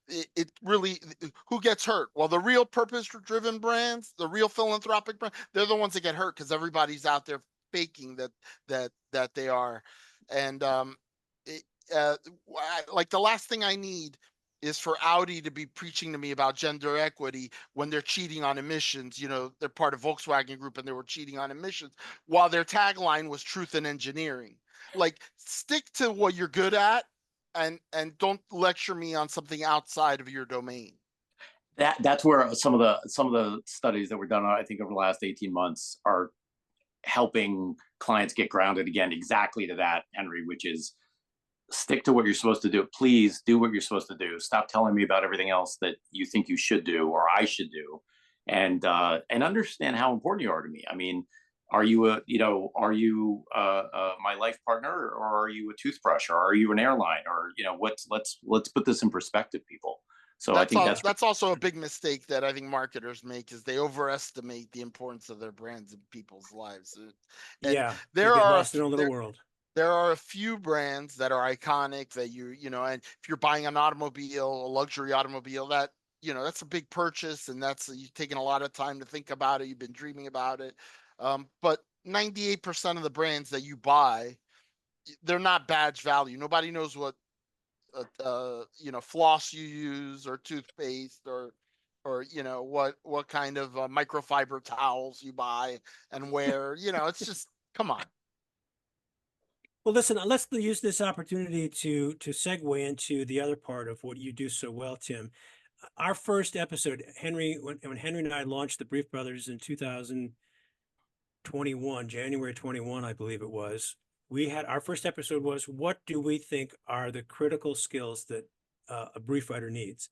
it really, who gets hurt? Well, the real purpose driven brands, the real philanthropic brands, they're the ones that get hurt because everybody's out there faking that they are. And like the last thing I need is for Audi to be preaching to me about gender equity when they're cheating on emissions. They're part of Volkswagen Group and they were cheating on emissions while their tagline was truth and engineering. Like, stick to what you're good at and don't lecture me on something outside of your domain.
That's where some of the studies that were done, I think, over the last 18 months are helping clients get grounded again, exactly to that, Henry, which is stick to what you're supposed to do. Please do what you're supposed to do. Stop telling me about everything else that you think you should do or I should do, and understand how important you are to me. I mean, are you my life partner, or are you a toothbrush, or are you an airline, or let's put this in perspective, people. So I think
that's also a big mistake that I think marketers make, is they overestimate the importance of their brands in people's lives.
And there are lost in all the world.
There are a few brands that are iconic that and if you're buying an automobile, a luxury automobile, that, that's a big purchase, and you've taken a lot of time to think about it. You've been dreaming about it. But 98% of the brands that you buy, they're not badge value. Nobody knows what, floss you use, or toothpaste, or what kind of microfiber towels you buy and wear. It's just, come on.
Well, listen, let's use this opportunity to segue into the other part of what you do so well, Tim. Our first episode, Henry, when Henry and I launched the Brief Brothers in 2021, January 21, I believe it was, we had our first episode was, what do we think are the critical skills that a brief writer needs?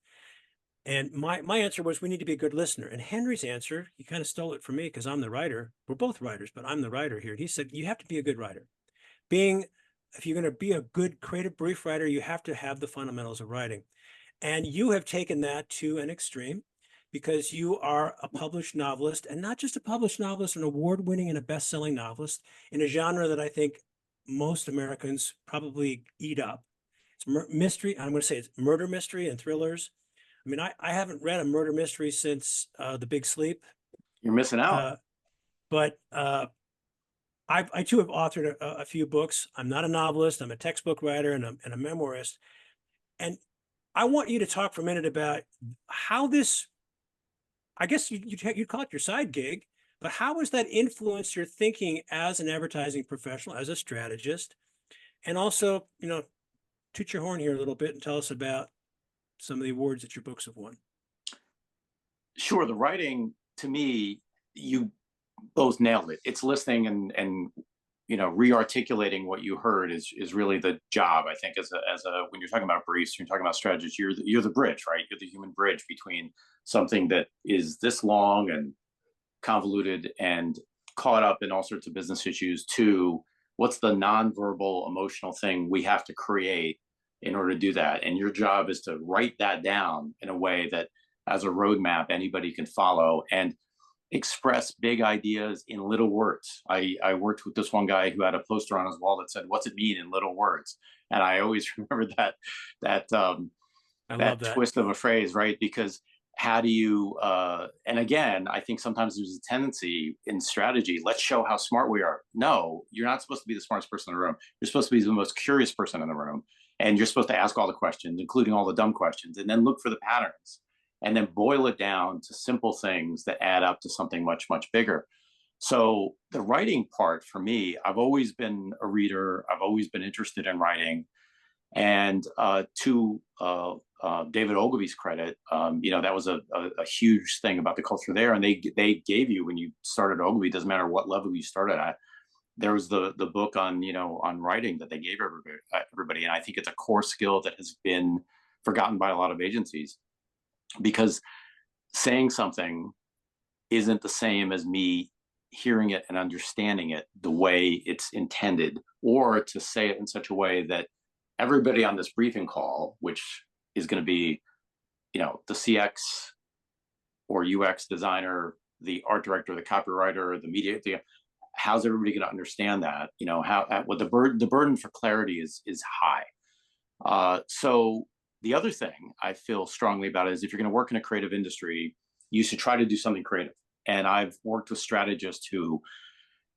And my answer was, we need to be a good listener. And Henry's answer, he kind of stole it from me because I'm the writer. We're both writers, but I'm the writer here. He said, you have to be a good writer. If you're going to be a good creative brief writer, you have to have the fundamentals of writing. And you have taken that to an extreme because you are a published novelist, and not just a published novelist, an award-winning and a best-selling novelist in a genre that I think most Americans probably eat up. It's mystery. I'm going to say it's murder mystery and thrillers. I mean, I haven't read a murder mystery since The Big Sleep.
You're missing out.
But I too have authored a few books. I'm not a novelist. I'm a textbook writer and a memoirist. And I want you to talk for a minute about how this, I guess you'd call it your side gig, but how has that influenced your thinking as an advertising professional, as a strategist? And also, toot your horn here a little bit and tell us about some of the awards that your books have won.
Sure. The writing, to me, you both nailed it. It's listening and re-articulating what you heard is really the job. I think as a when you're talking about briefs, you're talking about strategies. You're the bridge, right? You're the human bridge between something that is this long and convoluted and caught up in all sorts of business issues to what's the nonverbal emotional thing we have to create in order to do that. And your job is to write that down in a way that as a roadmap anybody can follow and express big ideas in little words. I worked with this one guy who had a poster on his wall that said, "What's it mean in little words?" And I always remember that twist of a phrase, right? Because how do you, and again, I think sometimes there's a tendency in strategy, let's show how smart we are. No, you're not supposed to be the smartest person in the room. You're supposed to be the most curious person in the room. And you're supposed to ask all the questions, including all the dumb questions, and then look for the patterns and then boil it down to simple things that add up to something much, much bigger. So the writing part for me, I've always been a reader. I've always been interested in writing. And to David Ogilvy's credit, that was a huge thing about the culture there. And they gave you, when you started Ogilvy, doesn't matter what level you started at, there was the book on, on writing that they gave everybody. And I think it's a core skill that has been forgotten by a lot of agencies, because saying something isn't the same as me hearing it and understanding it the way it's intended, or to say it in such a way that everybody on this briefing call, which is going to be, the CX or UX designer, the art director, the copywriter, the media, how's everybody going to understand that? The burden for clarity is high. So the other thing I feel strongly about is, if you're going to work in a creative industry, you should try to do something creative. And I've worked with strategists who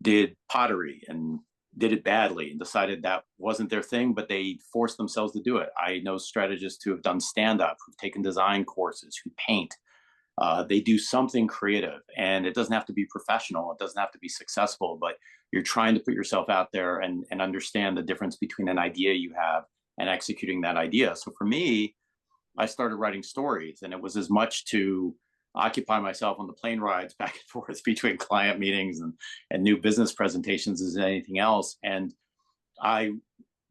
did pottery and did it badly and decided that wasn't their thing, but they forced themselves to do it. I know strategists who have done stand-up, who've taken design courses, who paint. They do something creative, and it doesn't have to be professional. It doesn't have to be successful, but you're trying to put yourself out there and understand the difference between an idea you have and executing that idea. So for me, I started writing stories, and it was as much to occupy myself on the plane rides back and forth between client meetings and new business presentations as anything else. And I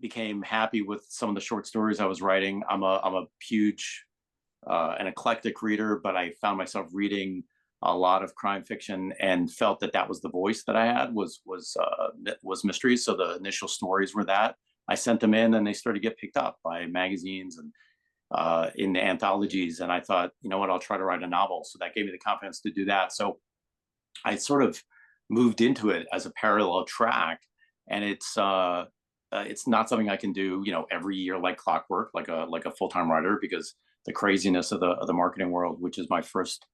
became happy with some of the short stories I was writing. I'm a huge an eclectic reader, but I found myself reading a lot of crime fiction and felt that was the voice that I had was mysteries. So the initial stories were that. I sent them in, and they started to get picked up by magazines and in the anthologies. And I thought, you know what, I'll try to write a novel. So that gave me the confidence to do that. So I sort of moved into it as a parallel track, and it's not something I can do, every year like clockwork, like a full-time writer, because the craziness of the marketing world, which is my first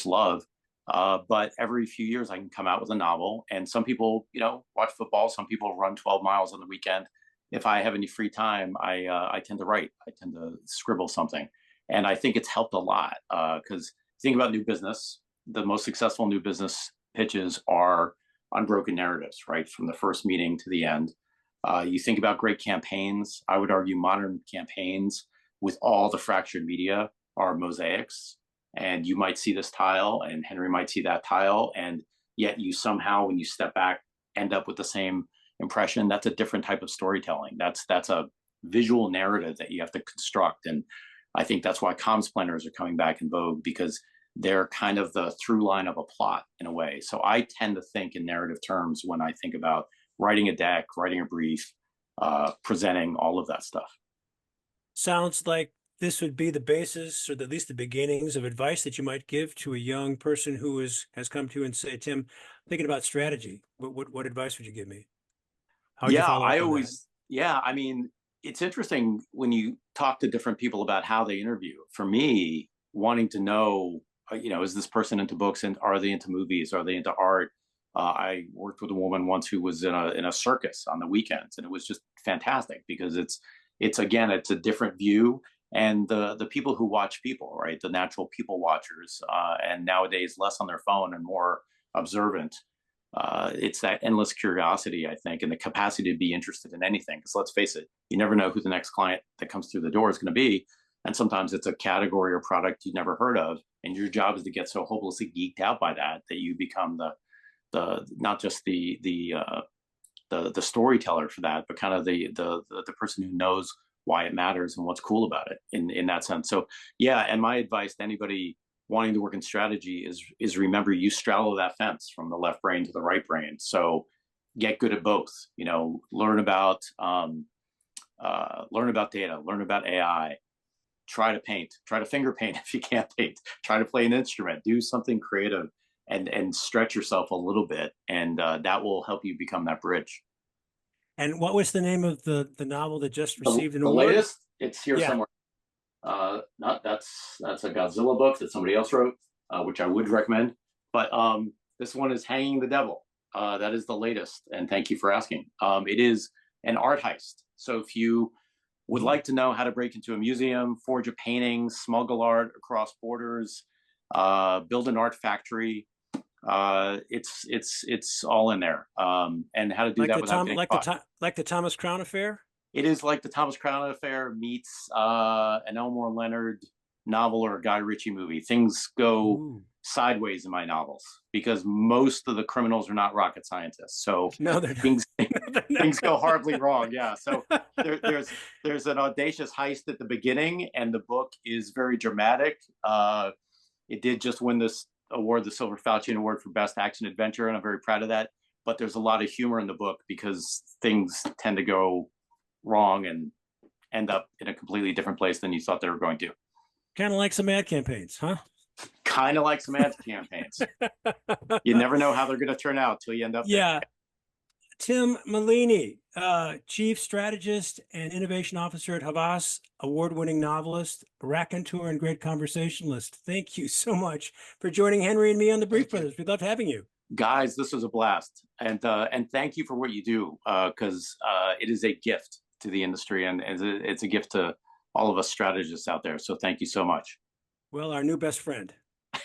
love. But every few years I can come out with a novel, and some people, watch football. Some people run 12 miles on the weekend. If I have any free time, I tend to write. I tend to scribble something. And I think it's helped a lot, because think about new business. The most successful new business pitches are unbroken narratives, right? From the first meeting to the end. You think about great campaigns. I would argue modern campaigns with all the fractured media are mosaics, and you might see this tile and Henry might see that tile, and yet you somehow, when you step back, end up with the same impression. That's a different type of storytelling. That's a visual narrative that you have to construct. And I think that's why comms planners are coming back in vogue, because they're kind of the through line of a plot in a way. So I tend to think in narrative terms when I think about writing a deck, writing a brief, presenting, all of that stuff.
Sounds like this would be the basis, or at least the beginnings of advice that you might give to a young person who has come to you and say, Tim, I'm thinking about strategy. What advice would you give me? How would you follow up on that?
Yeah, I mean, it's interesting when you talk to different people about how they interview. For me, wanting to know, is this person into books, and are they into movies? Are they into art? I worked with a woman once who was in a circus on the weekends, and it was just fantastic because it's a different view. And the people who watch people, right? The natural people watchers, and nowadays less on their phone and more observant. It's that endless curiosity, I think, and the capacity to be interested in anything. Because let's face it, you never know who the next client that comes through the door is going to be. And sometimes it's a category or product you've never heard of. And your job is to get so hopelessly geeked out by that you become the not just the storyteller for that, but kind of the person who knows why it matters and what's cool about it in that sense. So yeah, and my advice to anybody wanting to work in strategy is remember, you straddle that fence from the left brain to the right brain. So get good at both. Learn about data, learn about AI, try to paint, try to finger paint if you can't paint, try to play an instrument, do something creative, and stretch yourself a little bit, and that will help you become that bridge.
And what was the name of the novel that just received an award?
The latest, it's here somewhere. That's a Godzilla book that somebody else wrote, which I would recommend. But this one is Hanging the Devil. That is the latest, and thank you for asking. It is an art heist. So if you would like to know how to break into a museum, forge a painting, smuggle art across borders, build an art factory, it's all in there. And how to do that without getting caught.
Like the Thomas Crown Affair?
It is like the Thomas Crown Affair meets an Elmore Leonard novel or a Guy Ritchie movie. Things go sideways in my novels because most of the criminals are not rocket scientists. So things go horribly wrong. Yeah. So there's an audacious heist at the beginning, and the book is very dramatic. It did just win this award, the Silver Falchion Award for Best Action Adventure, and I'm very proud of that. But there's a lot of humor in the book because things tend to go wrong and end up in a completely different place than you thought they were going to.
Kind of like some ad campaigns, huh?
Kind of like some ad campaigns. You never know how they're going to turn out till you end up there.
Tim Maleeny, Chief Strategist and Innovation Officer at Havas, award-winning novelist, raconteur, and great conversationalist. Thank you so much for joining Henry and me on the Brief Brothers. We loved having you.
Guys, this was a blast. And thank you for what you do, because it is a gift to the industry, and it's a gift to all of us strategists out there. So thank you so much.
Well, our new best friend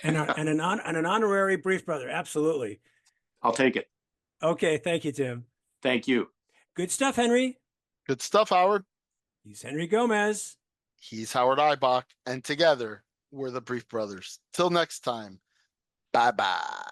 and an honorary Brief Brother. Absolutely.
I'll take it.
Okay. Thank you, Tim.
Thank you.
Good stuff, Henry.
Good stuff, Howard.
He's Henry Gomez.
He's Howard Ibach. And together, we're the Brief Brothers. Till next time, bye-bye.